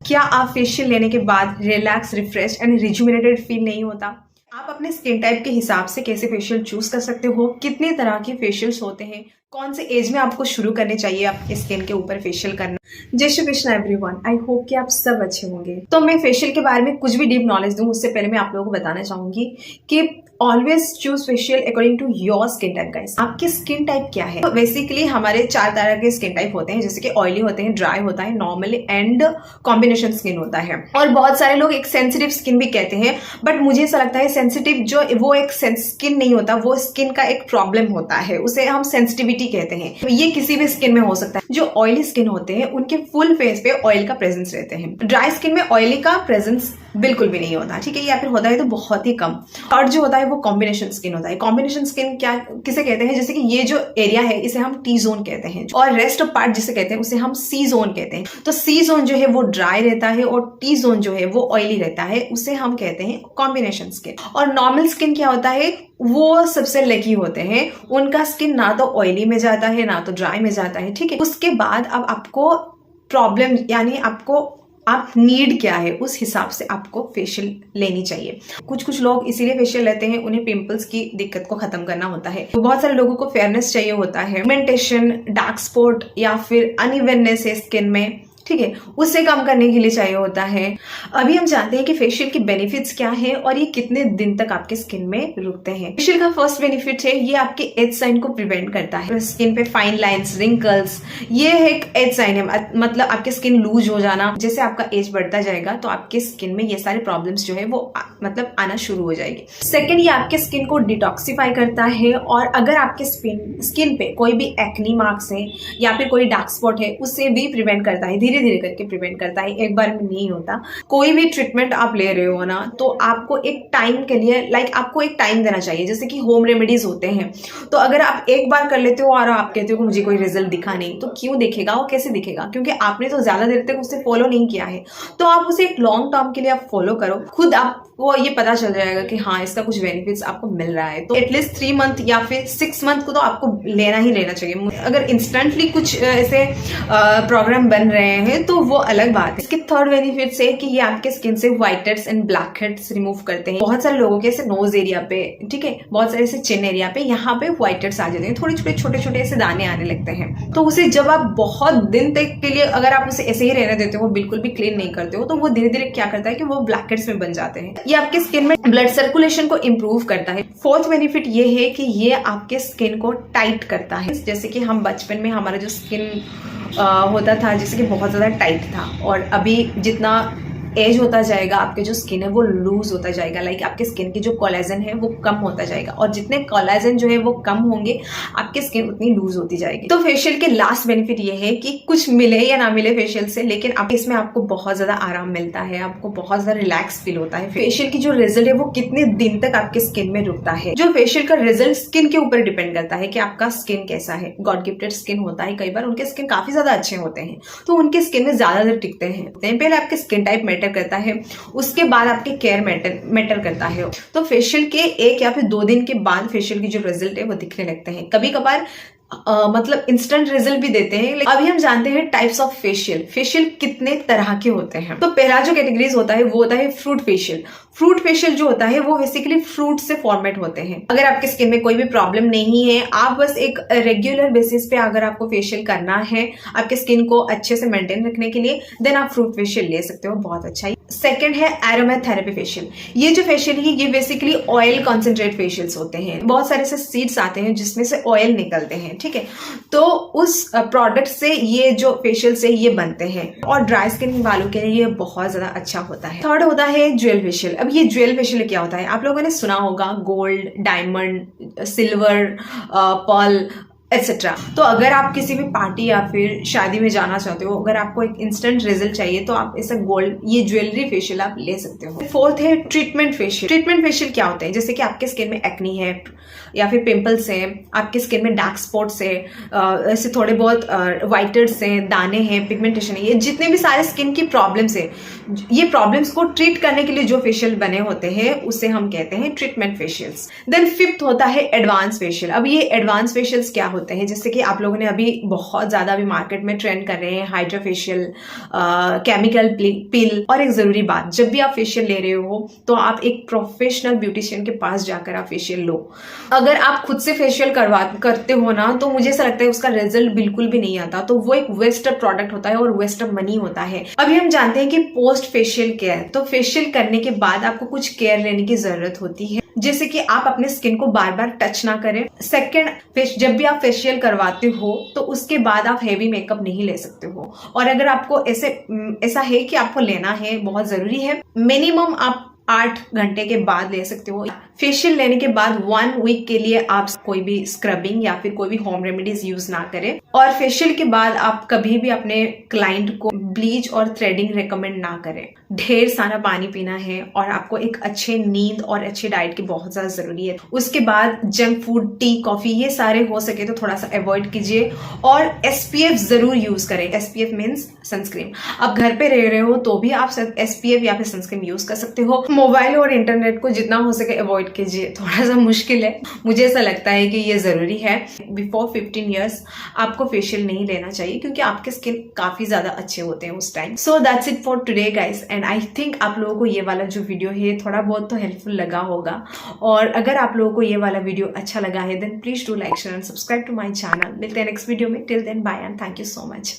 क्या आप फेशियल लेने के बाद relax, refresh and rejuvenated feel नहीं होता? आप अपने स्किन टाइप के हिसाब से कैसे फेशियल चूज कर सकते हो, कितने तरह के फेशियल्स होते हैं, कौन से एज में आपको शुरू करने चाहिए आपके स्किन के ऊपर फेशियल करना। जय Shri Krishna everyone, I hope कि आप सब अच्छे होंगे। तो मैं फेशियल के बारे में कुछ भी डीप नॉलेज दूं उससे पहले मैं आप लोगों को बताना चाहूंगी कि always choose facial according to your skin type guys. आपकी स्किन टाइप क्या है? तो बेसिकली हमारे 4 तरह के स्किन टाइप होते हैं, जैसे कि ऑयली होते हैं, ड्राई होता है, नॉर्मल एंड कॉम्बिनेशन स्किन होता है। और बहुत सारे लोग एक सेंसिटिव स्किन भी कहते हैं, बट मुझे ऐसा लगता है सेंसिटिव जो वो एक स्किन नहीं होता, वो स्किन का एक प्रॉब्लम होता है, उसे हम सेंसिटिविटी कहते हैं। तो ये किसी भी स्किन में हो सकता है। जो ऑयली स्किन होते हैं उनके फुल फेस पे ऑयल का प्रेजेंस रहते हैं। ड्राई स्किन में ऑयली का प्रेजेंस बिल्कुल भी नहीं होता, ठीक है, या फिर होता है तो बहुत ही कम। और जो होता है वो कॉम्बिनेशन स्किन होता है। कॉम्बिनेशन स्किन क्या किसे कहते हैं? जैसे कि ये जो एरिया है इसे हम टी जोन कहते हैं, और रेस्ट ऑफ पार्ट जिसे कहते हैं उसे हम सी जोन कहते हैं। तो सी जोन जो है वो ड्राई रहता है और टी जोन जो है वो ऑयली रहता है, उसे हम कहते हैं कॉम्बिनेशन स्किन। और नॉर्मल स्किन क्या होता है? वो सबसे लकी होते हैं, उनका स्किन ना तो ऑयली में जाता है ना तो ड्राई में जाता है, ठीक है। उसके बाद अब आपको प्रॉब्लम यानी आप नीड क्या है उस हिसाब से आपको फेशियल लेनी चाहिए। कुछ लोग इसीलिए फेशियल लेते हैं, उन्हें पिंपल्स की दिक्कत को खत्म करना होता है। तो बहुत सारे लोगों को फेयरनेस चाहिए होता है, पिगमेंटेशन, डार्क स्पॉट या फिर अनइवननेस है स्किन में, ठीक है, उससे कम करने के लिए चाहिए होता है। अभी हम जानते हैं कि फेशियल के बेनिफिट्स क्या है और ये कितने दिन तक आपके स्किन में रुकते हैं। फेशियल का फर्स्ट बेनिफिट है ये आपके एज साइन को प्रिवेंट करता है। स्किन पे फाइन लाइंस, रिंकल्स, ये एक एज साइन है, मतलब आपके स्किन लूज हो जाना। जैसे आपका एज बढ़ता जाएगा तो आपके स्किन में ये सारे प्रॉब्लम्स जो है वो मतलब आना शुरू हो जाएगी। सेकेंड, ये आपके स्किन को डिटॉक्सिफाई करता है, और अगर आपके स्किन पे कोई भी एक्नी मार्क्स है या फिर कोई डार्क स्पॉट है उससे भी प्रिवेंट करता है, धीरे धीरे करके प्रिवेंट करता है, एक बार में नहीं होता। कोई भी ट्रीटमेंट आप ले रहे हो ना तो आपको एक टाइम के लिए आपको एक टाइम देना चाहिए। जैसे कि होम रेमेडीज होते हैं, तो अगर आप एक बार कर लेते हो और आप कहते हो कि मुझे कोई रिजल्ट दिखा नहीं, तो क्यों दिखेगा, वो कैसे दिखेगा? क्योंकि आपने तो ज्यादा देर तक उसे फॉलो नहीं किया है। तो आप उसे एक लॉन्ग टर्म के लिए आप फॉलो करो, खुद आपको ये पता चल जाएगा कि हाँ इसका कुछ बेनिफिट्स आपको मिल रहा है। तो एटलीस्ट 3 मंथ या फिर 6 मंथ को तो आपको लेना ही लेना चाहिए। अगर इंस्टेंटली कुछ ऐसे प्रोग्राम बन रहे हैं तो वो अलग बात है। इसके थर्ड बेनिफिट है कि ये आपके स्किन से white heads and black heads remove करते हैं। बहुत सारे लोगों के ऐसे नोज एरिया पे, ठीक है, बहुत सारे ऐसे चिन एरिया पे यहाँ पे व्हाइट हेड्स आ जाते हैं, थोड़े छोटे छोटे ऐसे दाने आने लगते हैं। तो उसे जब आप बहुत दिन तक के लिए अगर आप उसे ऐसे ही रहने देते हो, बिल्कुल भी क्लीन नहीं करते हो, तो वो धीरे धीरे क्या करता है कि वो ब्लैक हेड्स में बन जाते हैं। ये आपके स्किन में ब्लड सर्कुलेशन को इम्प्रूव करता है। फोर्थ बेनिफिट ये है कि ये आपके स्किन को टाइट करता है। जैसे कि हम बचपन में हमारा जो स्किन होता था जैसे कि बहुत ज़्यादा टाइट था, और अभी जितना एज होता जाएगा आपके जो स्किन है वो लूज होता जाएगा। आपके स्किन की जो कोलेजन है वो कम होता जाएगा, और जितने कोलेजन जो है वो कम होंगे आपकी स्किन उतनी लूज होती जाएगी। तो फेशियल के लास्ट बेनिफिट ये है कि कुछ मिले या ना मिले फेशियल से, लेकिन आप इसमें आपको बहुत ज्यादा आराम मिलता है, आपको बहुत ज्यादा रिलैक्स फील होता है। फेशियल की जो रिजल्ट है वो कितने दिन तक आपके स्किन में रुकता है। जो फेशियल का रिजल्ट स्किन के ऊपर डिपेंड करता है कि आपका स्किन कैसा है। गॉड गिफ्टेड स्किन होता है, कई बार उनके स्किन काफी ज्यादा अच्छे होते हैं तो उनके स्किन में ज्यादा देर टिकते हैं। पहले आपके स्किन टाइप मैटर करता है, उसके बाद आपके केयर मैटर करता है। तो फेशियल के 1 या फिर 2 दिन के बाद फेशियल की जो रिजल्ट है वो दिखने लगते हैं। कभी कभार मतलब इंस्टेंट रिजल्ट भी देते हैं। अभी हम जानते हैं टाइप्स ऑफ फेशियल। फेशियल कितने तरह के होते हैं। तो पहला जो कैटेगरीज होता है वो होता है फ्रूट फेशियल। फ्रूट फेशियल जो होता है वो बेसिकली फ्रूट से फॉर्मेट होते हैं। अगर आपके स्किन में कोई भी प्रॉब्लम नहीं है, आप बस एक रेगुलर बेसिस पे अगर आपको फेशियल करना है आपके स्किन को अच्छे से मेंटेन रखने के लिए, देन आप फ्रूट फेशियल ले सकते हो, बहुत अच्छा। सेकेंड है एरोमाथेरेपी फेशियल। ये जो फेशियल है ये बेसिकली ऑयल कॉन्सेंट्रेट फेशियल्स होते हैं। बहुत सारे से सीड्स आते हैं जिसमें से ऑयल निकलते हैं, ठीक है, तो उस प्रोडक्ट से ये जो फेशियल से ये बनते हैं, और ड्राई स्किन वालों के लिए ये बहुत ज्यादा अच्छा होता है। थर्ड होता है ज्वेल फेशियल। अब ये ज्वेल फेशियल क्या होता है? आप लोगों ने सुना होगा gold, diamond, silver, pearl etcetera. तो अगर आप किसी भी पार्टी या फिर शादी में जाना चाहते हो, अगर आपको एक इंस्टेंट रिजल्ट चाहिए तो आप ऐसा गोल्ड, ये ज्वेलरी फेशियल आप ले सकते हो। फोर्थ है ट्रीटमेंट फेशियल। ट्रीटमेंट फेशियल क्या होते हैं? जैसे कि आपके स्किन में एक्नी है या फिर पिंपल्स है, आपके स्किन में डार्क स्पॉट्स है, ऐसे थोड़े बहुत व्हाइटर्स हैं, दाने हैं, पिगमेंटेशन है, ये जितने भी सारे स्किन की प्रॉब्लम्स है, ये प्रॉब्लम्स को ट्रीट करने के लिए जो फेशियल बने होते हैं उसे हम कहते हैं ट्रीटमेंट फेशियल्स। देन फिफ्थ होता है एडवांस फेशियल। अब ये एडवांस फेशियल्स क्या होते हैं, जैसे कि आप लोगों ने अभी बहुत ज़्यादा अभी मार्केट में ट्रेंड कर रहे हैं हाइड्रा फेशियल, केमिकल पिल। और एक ज़रूरी बात, जब भी आप फेशियल ले रहे हो तो आप एक प्रोफेशनल ब्यूटिशियन के पास जाकर आप फेशियल लो। अगर आप खुद से फेशियल करते हो ना, तो मुझे ऐसा लगता है उसका रिजल्ट बिल्कुल भी नहीं आता, तो वो एक वेस्ट ऑफ प्रोडक्ट होता है और वेस्ट ऑफ मनी होता है। अभी हम जानते हैं कि पोस्ट फेशियल केयर, तो फेशियल करने के बाद आपको कुछ केयर लेने की जरूरत होती है, जैसे कि आप अपने स्किन को बार बार टच ना करें। सेकंड, जब भी आप फेशियल करवाते हो तो उसके बाद आप हेवी मेकअप नहीं ले सकते हो, और अगर आपको ऐसा है कि आपको लेना है, बहुत जरूरी है, मिनिमम आप 8 घंटे के बाद ले सकते हो। फेशियल लेने के बाद 1 वीक के लिए आप कोई भी स्क्रबिंग या फिर कोई भी होम रेमेडीज यूज ना करें, और फेशियल के बाद आप कभी भी अपने क्लाइंट को ब्लीच और थ्रेडिंग रेकमेंड ना करें। ढेर सारा पानी पीना है, और आपको एक अच्छे नींद और अच्छे डाइट की बहुत ज्यादा जरूरी है। उसके बाद जंक फूड, टी, कॉफी, ये सारे हो सके तो थोड़ा सा अवॉइड कीजिए, और SPF जरूर यूज करें। SPF means sunscreen. आप घर पे रह रहे हो तो भी आप SPF या फिर सनस्क्रीन यूज कर सकते हो। मोबाइल और इंटरनेट को जितना हो सके अवॉइड कीजिए, थोड़ा सा मुश्किल है, मुझे ऐसा लगता है कि ये जरूरी है। बिफोर 15 ईयर्स आपको फेशियल नहीं लेना चाहिए, क्योंकि आपके स्किन काफी ज्यादा अच्छे होते हैं उस time. So that's it for today guys, and I think आप लोगों को ये वाला जो वीडियो है थोड़ा बहुत तो हेल्पफुल लगा होगा। और अगर आप लोगों को ये वाला वीडियो अच्छा लगा है, then please do like, share and subscribe to my channel. मिलते हैं नेक्स्ट वीडियो में। Till then bye and thank you so much.